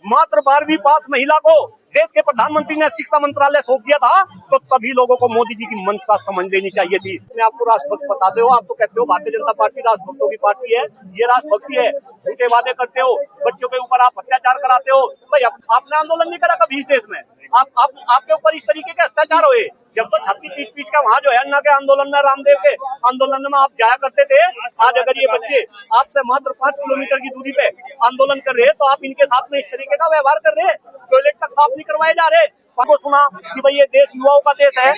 मात्र 12वीं पास महिला को देश के प्रधानमंत्री ने शिक्षा मंत्रालय सौंप दिया था, तो तभी लोगों को मोदी जी की मंशा समझ लेनी चाहिए थी। अपने आपको राष्ट्रभक्त बताते हो, आप तो कहते हो भारतीय जनता पार्टी राष्ट्रभक्तों की पार्टी है। ये राष्ट्रभक्ति है? झूठे वादे करते हो, बच्चों के ऊपर आप अत्याचार कराते हो। भाई आपने आंदोलन नहीं करा कभी इस देश में? आपके ऊपर इस तरीके के अत्याचार हुए जब तो छाती पीट का वहाँ जो है अन्ना के आंदोलन में, रामदेव के आंदोलन में आप जाया करते थे। आज अगर ये बच्चे आपसे मात्र 5 किलोमीटर की दूरी पे आंदोलन कर रहे हैं, तो आप इनके साथ में इस तरीके का व्यवहार कर रहे हैं। टॉयलेट तक साफ नहीं करवाए जा रहे। आपको सुना कि भाई ये देश युवाओं का देश है,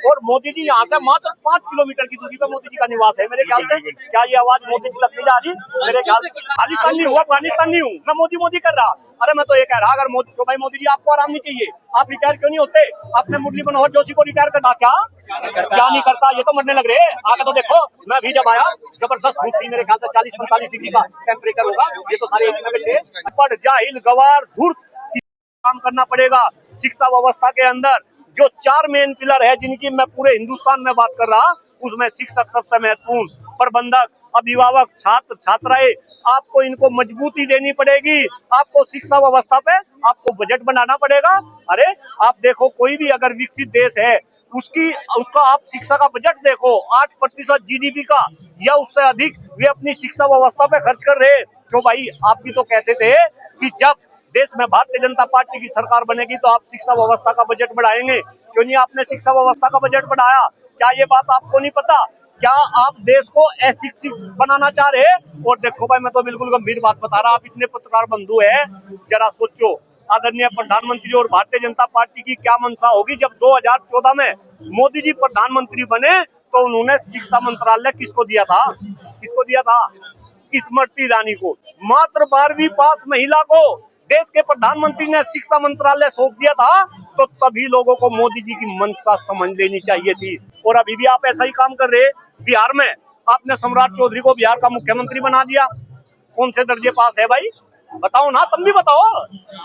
और मोदी जी यहाँ से मात्र 5 किलोमीटर की दूरी पे मोदी जी का निवास है। मेरे ख्याल से क्या ये आवाज मोदी जी तक नहीं जा रही? मेरे ख्याल से खालिस्तान नहीं हुआ, अफगानिस्तान नहीं हूँ मैं, मोदी कर रहा। अरे मैं तो ये कह रहा, अगर मोदी जी आपको आराम नहीं चाहिए, आप रिटायर क्यों नहीं होते? आपने मुरली मनोहर जोशी को रिटायर करना क्या नहीं करता? ये तो मरने लग रहे हैं। आगे तो देखो, मैं भी जब आया जबरदस्त धूप थी, मेरे ख्याल से 40-45 डिग्री का टेम्परेचर होगा। ये तो सारे पढ़ जाहिल गवार धूर्त काम करना पड़ेगा। शिक्षा व्यवस्था के अंदर जो 4 मेन पिलर है, जिनकी मैं पूरे हिंदुस्तान में बात कर रहा, उसमें शिक्षक सबसे महत्वपूर्ण, प्रबंधक, अभिभावक, छात्र छात्राएं, आपको इनको मजबूती देनी पड़ेगी। आपको शिक्षा व्यवस्था पे आपको बजट बनाना पड़ेगा। अरे आप देखो, कोई भी अगर विकसित देश है, उसका आप शिक्षा का बजट देखो, 8% GDP का या उससे अधिक वे अपनी शिक्षा व्यवस्था पे खर्च कर रहे। क्यों भाई? आप भी तो कहते थे कि जब देश में भारतीय जनता पार्टी की सरकार बनेगी तो आप शिक्षा व्यवस्था का बजट बढ़ाएंगे। क्यों नहीं आपने शिक्षा व्यवस्था का बजट बढ़ाया? क्या ये बात आपको नहीं पता? क्या आप देश को अशिक्षित बनाना चाह रहे हैं? और देखो भाई, मैं तो बिल्कुल गंभीर बात बता रहा, आप इतने पत्रकार बंधु है, जरा सोचो आदरणीय प्रधानमंत्री और भारतीय जनता पार्टी की क्या मंशा होगी जब 2014 में मोदी जी प्रधानमंत्री बने, तो उन्होंने शिक्षा मंत्रालय किसको दिया था? स्मृति ईरानी को। मात्र 12वीं पास महिला को देश के प्रधानमंत्री ने शिक्षा मंत्रालय सौंप दिया था, तो तभी लोगों को मोदी जी की मंशा समझ लेनी चाहिए थी। और अभी भी आप ऐसा ही काम कर रहे। बिहार में आपने सम्राट चौधरी को बिहार का मुख्यमंत्री बना दिया। कौन से दर्जे पास है भाई? बताओ ना, तुम भी बताओ।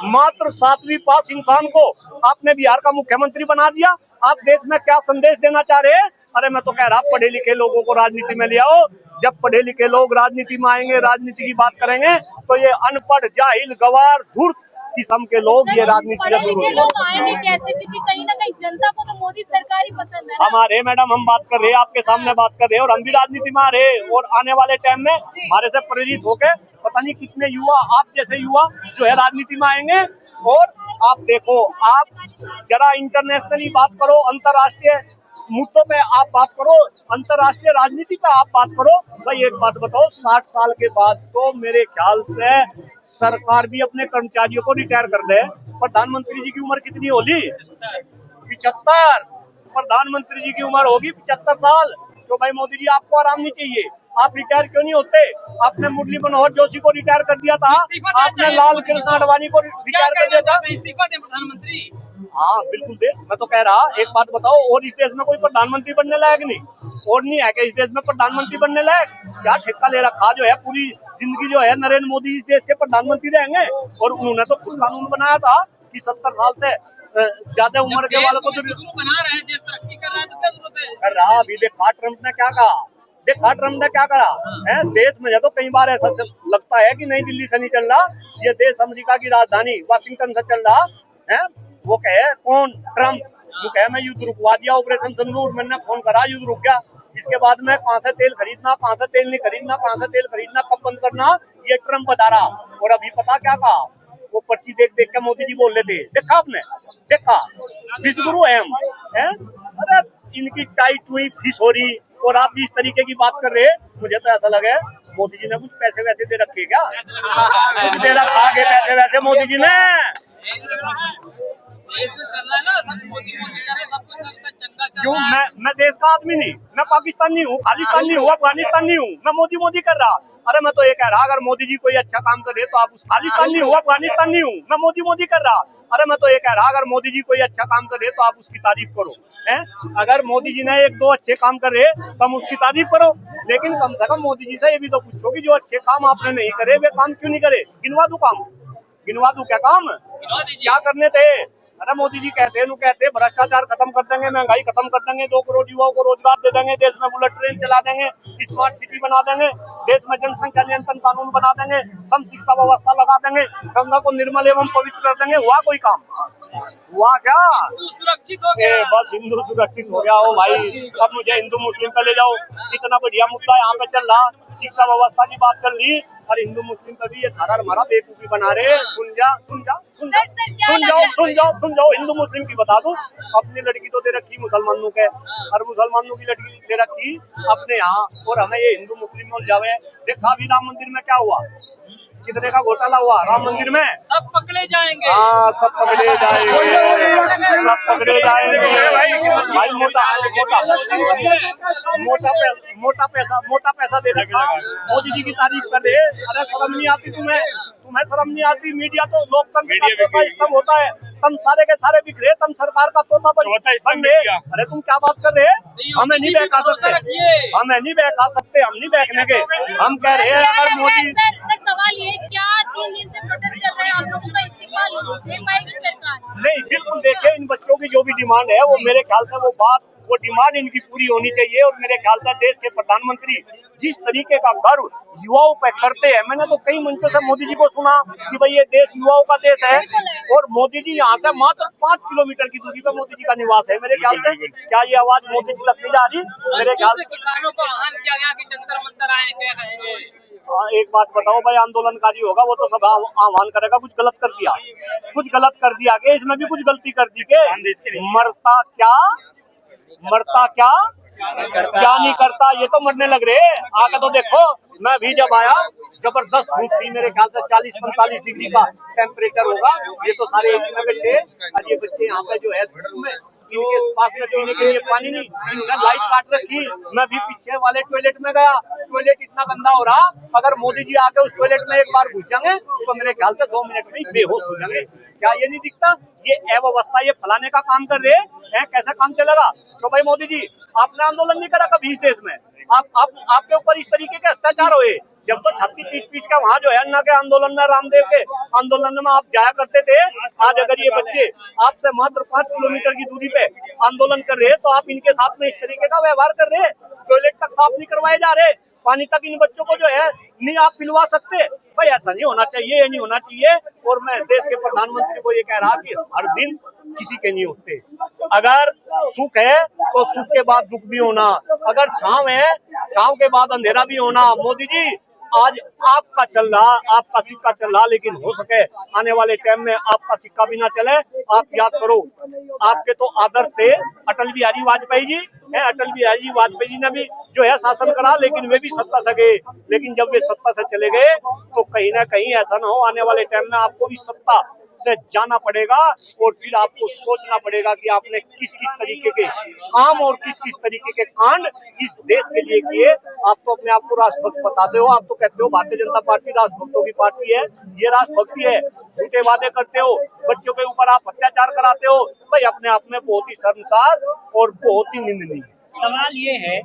मात्र 7वीं पास इंसान को आपने बिहार का मुख्यमंत्री बना दिया। आप देश में क्या संदेश देना चाह रहे हैं? अरे मैं तो कह रहा, पढ़े लिखे लोगों को राजनीति में ले आओ। जब पढ़े लिखे लोग राजनीति में आएंगे, राजनीति की बात करेंगे, तो ये अनपढ़ जाहिल गवार धूर्त किस्म के लोग ये राजनीति से दूर आएंगे कैसे? क्योंकि कहीं ना कहीं जनता को तो मोदी सरकार ही पसंद है। हमारे मैडम, हम बात कर रहे हैं, आपके सामने बात कर रहे हैं, और हम भी राजनीति में आ रहे हैं। और आने वाले टाइम में हमारे से प्रेरित होकर पता नहीं कितने युवा, आप जैसे युवा जो है राजनीति में आएंगे। और आप देखो, आप जरा इंटरनेशनली बात करो, अंतर्राष्ट्रीय मुद्दों पे आप बात करो, अंतर्राष्ट्रीय राजनीति पे आप बात करो। भाई एक बात बताओ, 60 साल के बाद तो मेरे ख्याल से सरकार भी अपने कर्मचारियों को रिटायर कर दे। प्रधानमंत्री जी की उम्र कितनी होगी? 75। प्रधानमंत्री जी की उम्र होगी 75 साल। तो भाई मोदी जी, आपको आराम नहीं चाहिए? आप रिटायर क्यों नहीं होते? आपने मुरली मनोहर जोशी को रिटायर कर दिया था, आपने लाल कृष्ण आडवाणी को रिटायर कर दिया था। इस्तीफा दे प्रधानमंत्री। हाँ बिल्कुल दे। मैं तो कह रहा, एक बात बताओ, और इस देश में कोई प्रधानमंत्री बनने लायक नहीं? और नहीं है क्या इस देश में प्रधानमंत्री बनने लायक? क्या ठेका ले रखा जो है, पूरी जिंदगी जो है नरेंद्र मोदी इस देश के प्रधानमंत्री रहेंगे। और उन्होंने तो खुद कानून बनाया था कि 70 साल से ज्यादा उम्र के वालों को गुरु बना रहे हैं, देश तरक्की कर रहा है, तो क्या जरूरत है? कर रहा। अभी देखा ट्रम्प ने क्या कहा, ट्रम्प ने क्या करा है देश में। तो कई बार ऐसा लगता है कि नई दिल्ली से नहीं चल रहा, ये देश अमेरिका की राजधानी वाशिंगटन से चल रहा है। वो कहे कौन? ट्रम्प। वो कहे मैं युद्ध रुकवा दिया, ऑपरेशन सिंदूर, मैंने फोन करा, युद्ध रुक गया। इसके बाद में कहाँ से तेल खरीदना, कहाँ से तेल नहीं खरीदना, कहाँ से तेल खरीदना, कब बंद करना, ये ट्रम्प बता रहा। और अभी पता क्या कहा? वो पर्ची देख देख के मोदी जी बोल रहे थे, देखा आपने? देखा? विश्वगुरु है हम, हैं? अरे इनकी टाइट हुई फिश हो रही, और आप भी इस तरीके की बात कर रहे हैं। मुझे तो ऐसा लगे मोदी जी ने कुछ पैसे वैसे दे रखे क्या? कुछ दे रखा के पैसे वैसे मोदी जी ने? क्यों? मैं देश का आदमी नहीं, मैं पाकिस्तान नहीं हूँ, खालिस्तान नहीं हूँ, अफगानिस्तान नहीं हूँ, मैं मोदी कर रहा। अरे मैं तो ये कह रहा, अगर मोदी जी कोई अच्छा काम कर रहे तो आप उस खालिस्तान नहीं हूँ, अफगानिस्तान नहीं हूँ, मैं मोदी कर रहा। अरे मैं तो ये कह रहा, अगर मोदी जी कोई अच्छा काम कर रहे तो आप उसकी तारीफ करो, हैं? अगर मोदी जी ने 1-2 अच्छे काम कर रहे तो हम उसकी तारीफ करो। लेकिन कम से कम मोदी जी से ये भी तो पूछो कि जो अच्छे काम आपने नहीं करे, वे काम क्यों नहीं करे? गिनवा दूं काम, गिनवा दूं क्या काम? क्या करने थे? अरे मोदी जी कहते हैं भ्रष्टाचार खत्म कर देंगे, महंगाई खत्म कर देंगे, 2 करोड़ युवाओं को रोजगार दे देंगे, देश में बुलेट ट्रेन चला देंगे, स्मार्ट सिटी बना देंगे, देश में जनसंख्या नियंत्रण कानून बना देंगे, सम शिक्षा व्यवस्था लगा देंगे, गंगा को निर्मल एवं पवित्र कर देंगे। हुआ कोई काम? हुआ क्या? सुरक्षित हो गया। बस हिंदू सुरक्षित हो गया हो भाई। अब मुझे हिंदू मुस्लिम पे ले जाओ, इतना बढ़िया मुद्दा यहाँ पे चल रहा, शिक्षा व्यवस्था की बात चल रही, और हिंदू मुस्लिम पे भी ये थारा हमारा बेवकूफी बना रहे। सुन जाओ हिंदू मुस्लिम की बता दूं। अपनी लड़की तो दे रखी मुसलमानों के, और मुसलमानों की लड़की दे रखी अपने यहाँ, और हमें ये हिंदू मुस्लिम में जावे। देखा अभी राम मंदिर में क्या हुआ, कितने का घोटाला हुआ राम मंदिर में। सब पकड़े जाएंगे। हाँ, सब पकड़े जाएंगे, सब पकड़े जाएंगे भाई। मोटा पैसा दे रखा, मोदी जी की तारीफ कर रहे। अरे शर्म नहीं आती तुम्हें शर्म नहीं आती? मीडिया तो लोकतंत्र का चौथा स्तंभ होता है, तुम सारे के सारे बिक रहे, तुम सरकार का तोता बन रहे। अरे तुम क्या बात कर रहे? हमें नहीं बहका सकते, हम नहीं बहकने के। हम कह रहे हैं अगर मोदी। सवाल ये, क्या 3 दिन से प्रोटेस्ट चल रहे हैं, आप लोगों का इस्तीफा ले पाएगी सरकार? नहीं, बिल्कुल देखिए, इन बच्चों की जो भी डिमांड है वो मेरे ख्याल से वो डिमांड इनकी पूरी होनी चाहिए। और मेरे ख्याल से देश के प्रधानमंत्री जिस तरीके का गर्व युवाओं पे करते हैं, मैंने तो कई मंचों से मोदी जी को सुना कि भाई ये देश युवाओं का देश है, और मोदी जी यहाँ से मात्र 5 किलोमीटर की दूरी पे मोदी जी का निवास है। मेरे ख्याल से क्या ये आवाज मोदी जी तक नहीं जा रही? मेरे ख्याल से किसानों को आह्वान किया गया कि जंतर मंतर आए, क्या कहेंगे? एक बात बताओ भाई, आंदोलनकारी होगा वो तो सब आह्वान करेगा, कुछ गलत कर दिया कि इसमें भी कुछ गलती कर दी के मरता क्या नहीं करता, ये तो मरने लग रहे। आगे तो देखो, मैं भी जब आया जबरदस्त धूप थी, मेरे ख्याल से 40-45 डिग्री का टेम्परेचर होगा। ये तो सारे एसी में थे, और ये बच्चे यहाँ पे जो है धूप में, इनके पास में पीने के लिए पानी नहीं, इन्होंने लाइट काट रखी। मैं भी पीछे वाले टॉयलेट में गया, टॉयलेट इतना गंदा हो रहा, अगर मोदी जी आके उस टॉयलेट में एक बार घुस जाएंगे तो मेरे ख्याल से 2 मिनट में ही बेहोश हो जाएंगे। क्या ये नहीं दिखता? ये अव्यवस्था ये फलाने का काम कर रहे हैं, कैसा काम चलेगा? तो भाई मोदी जी, आपने आंदोलन नहीं करा कभी इस देश में? आपके ऊपर इस तरीके के अत्याचार हुए, जब तो छाती पीट के वहाँ जो है अन्ना के आंदोलन में, रामदेव के आंदोलन में आप जाया करते थे। आज अगर ये बच्चे आपसे मात्र 5 किलोमीटर की दूरी पे आंदोलन कर रहे हैं, तो आप इनके साथ में इस तरीके का व्यवहार कर रहे हैं। टॉयलेट तक साफ नहीं करवाए जा रहे, पानी तक इन बच्चों को जो है नहीं आप पिलवा सकते। भाई ऐसा नहीं होना चाहिए, ये नहीं होना चाहिए। और मैं देश के प्रधानमंत्री को ये कह रहा कि हर दिन किसी के नहीं होते। अगर सुख है तो सुख के बाद दुख भी होना, अगर छांव है छांव के बाद अंधेरा भी होना। मोदी जी, आज आपका चल रहा, आपका सिक्का चल रहा, लेकिन हो सके आने वाले टाइम में आपका सिक्का भी ना चले। आप याद करो, आपके तो आदर्श थे अटल बिहारी वाजपेयी जी। अटल बिहारी वाजपेयी जी ने भी जो है शासन करा, लेकिन वे भी सत्ता से गए। लेकिन जब वे सत्ता से चले गए तो कहीं ना कहीं ऐसा ना हो आने वाले टाइम में आपको भी सत्ता से जाना पड़ेगा, और फिर आपको सोचना पड़ेगा कि आपने किस किस तरीके के काम और किस किस तरीके के कांड इस देश के लिए किए। आप तो अपने आप को राष्ट्रभक्त बताते हो, आप तो कहते हो भारतीय जनता पार्टी राष्ट्रभक्तों की पार्टी है। ये राष्ट्रभक्ति है? झूठे वादे करते हो, बच्चों के ऊपर आप अत्याचार कराते हो। भाई अपने आप में बहुत ही शर्मसार और बहुत ही निंदनीय। सवाल ये है